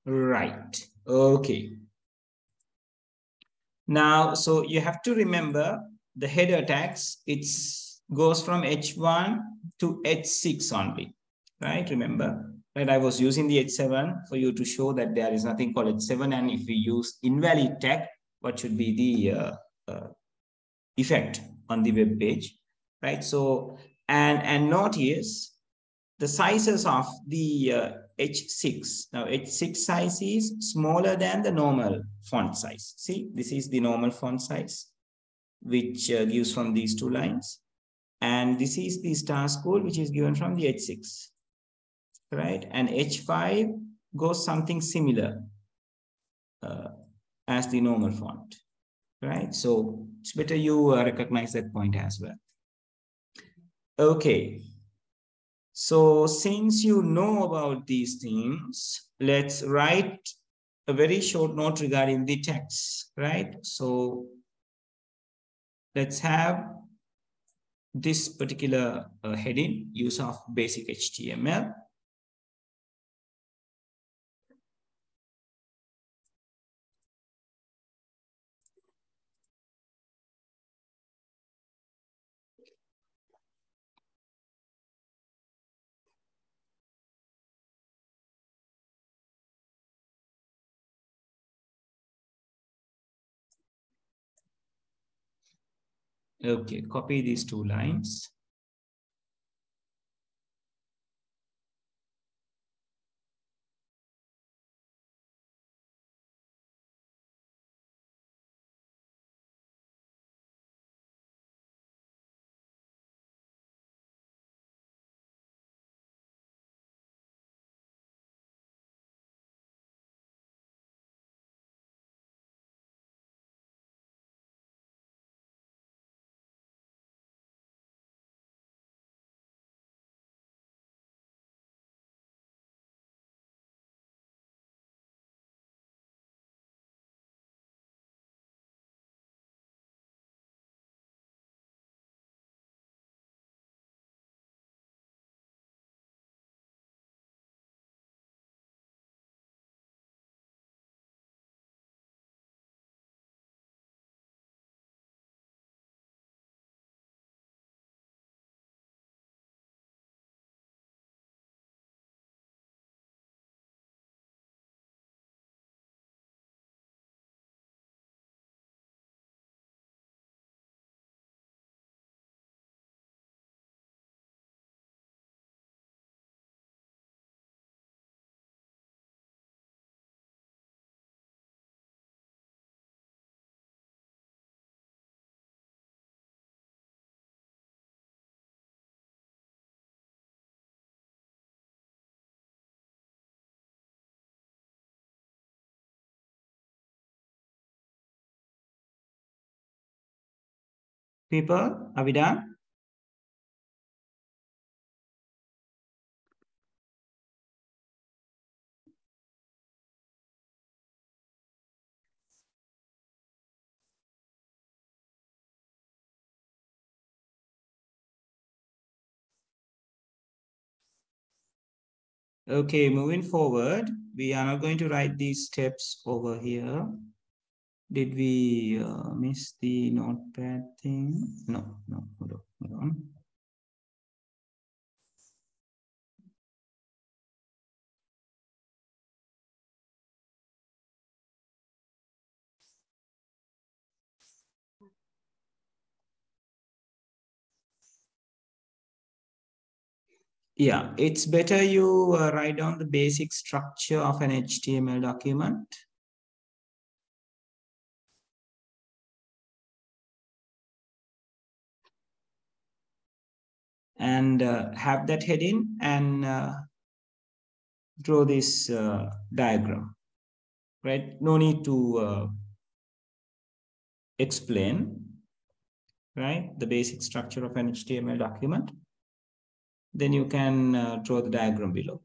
[SPEAKER 1] Right, okay. Now, so you have to remember the header tags, it goes from H1 to H6 only, right? Remember, right? I was using the H7 for you to show that there is nothing called H7, and if we use invalid tag, what should be the effect on the web page, right? So, and notice the sizes of the H6. Now, H6 size is smaller than the normal font size. See, this is the normal font size, which gives from these two lines. And this is the star school, which is given from the H6, right? And H5 goes something similar as the normal font, right? So it's better you recognize that point as well. Okay. So since you know about these things, let's write a very short note regarding the text, right? So let's have this particular heading, use of basic HTML. Okay, copy these two lines. People, are we done? Okay, moving forward, we are not going to write these steps over here. Did we miss the notepad thing? No, hold on. Yeah, it's better you write down the basic structure of an HTML document. And have that heading and draw this diagram, right? No need to explain, right? The basic structure of an HTML document. Then you can draw the diagram below.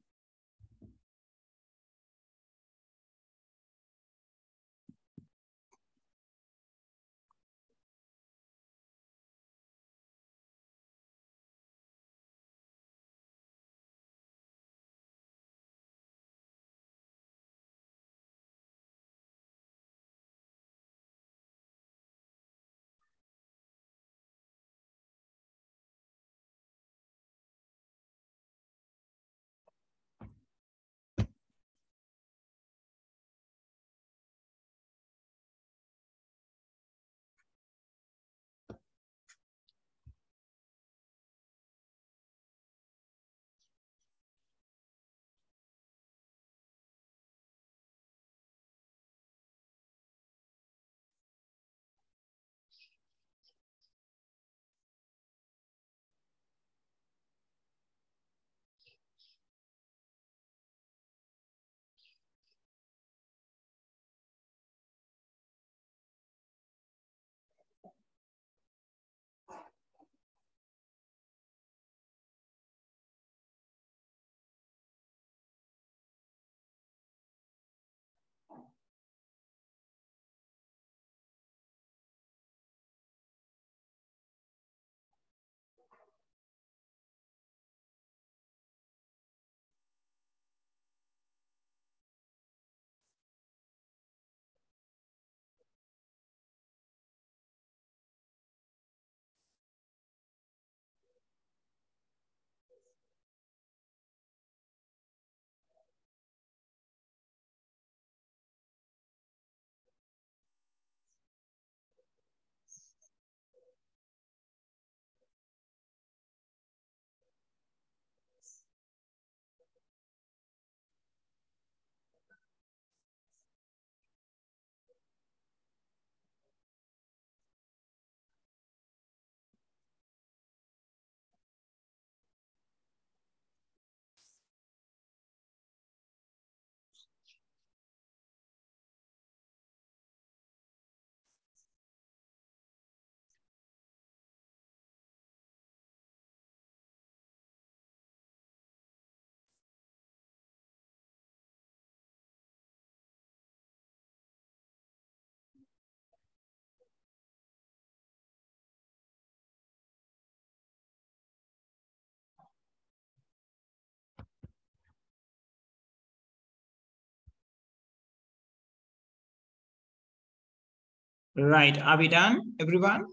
[SPEAKER 1] Right, are we done, everyone?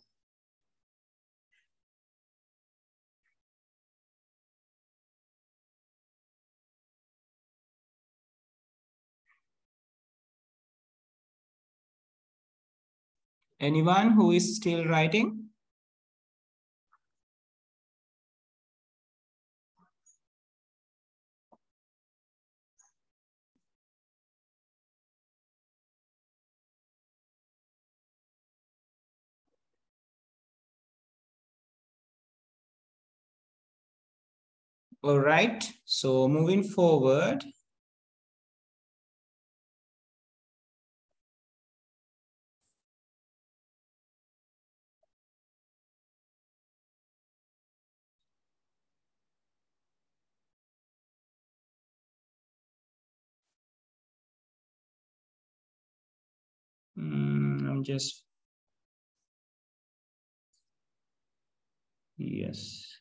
[SPEAKER 1] Anyone who is still writing? All right, so moving forward. I'm just, yes.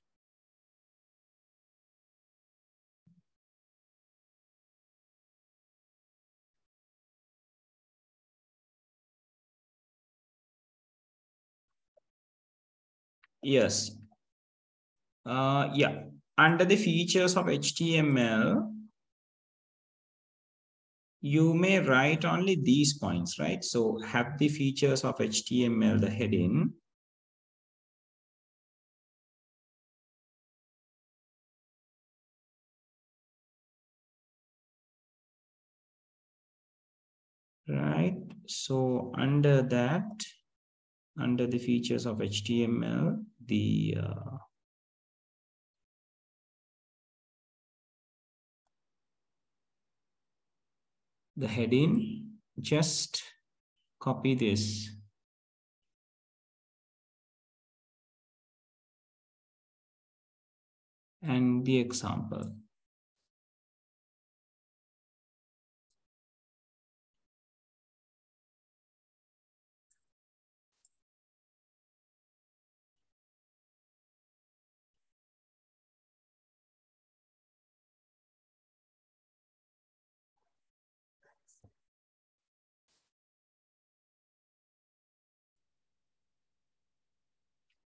[SPEAKER 1] Yes. Yeah. Under the features of HTML, you may write only these points, right? So have the features of HTML, the heading. Right. So under that, under the features of HTML, the heading, just copy this and the example.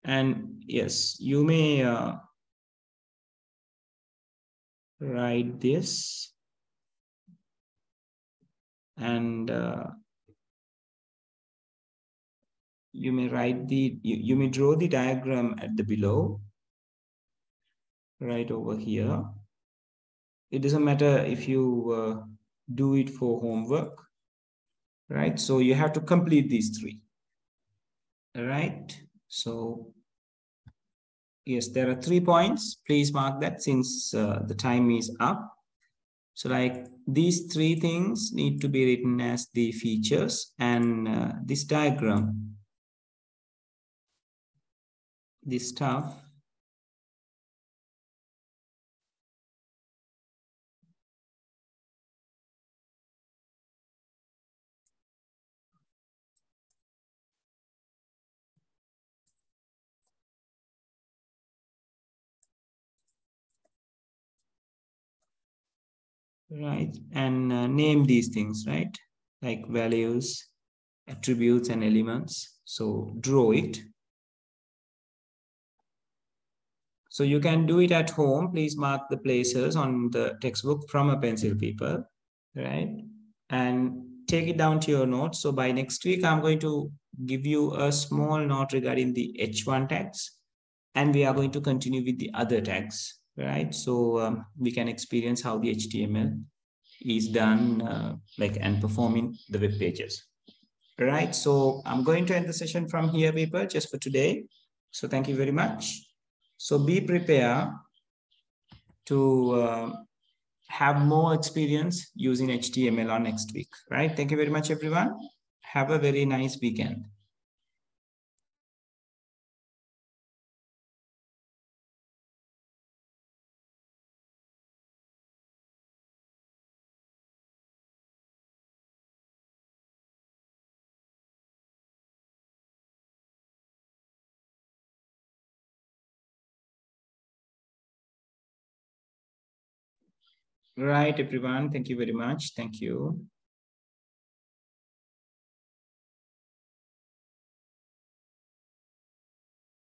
[SPEAKER 1] And yes, you may write this and you may write you may draw the diagram at the below, right over here. It doesn't matter if you do it for homework, right? So you have to complete these three, right? So yes, there are 3 points. Please mark that since the time is up. So like these 3 things need to be written as the features, and this diagram, this stuff, right? And name these things, right? Like values, attributes, and elements. So draw it. So you can do it at home. Please mark the places on the textbook from a pencil paper, right? And take it down to your notes. So by next week, I'm going to give you a small note regarding the H1 tags, and we are going to continue with the other tags, right? So we can experience how the HTML is done, like and performing the web pages, right? So I'm going to end the session from here, people, just for today. So thank you very much. So be prepared to have more experience using HTML on next week, right? Thank you very much, everyone. Have a very nice weekend. Right, everyone. Thank you very much. Thank you.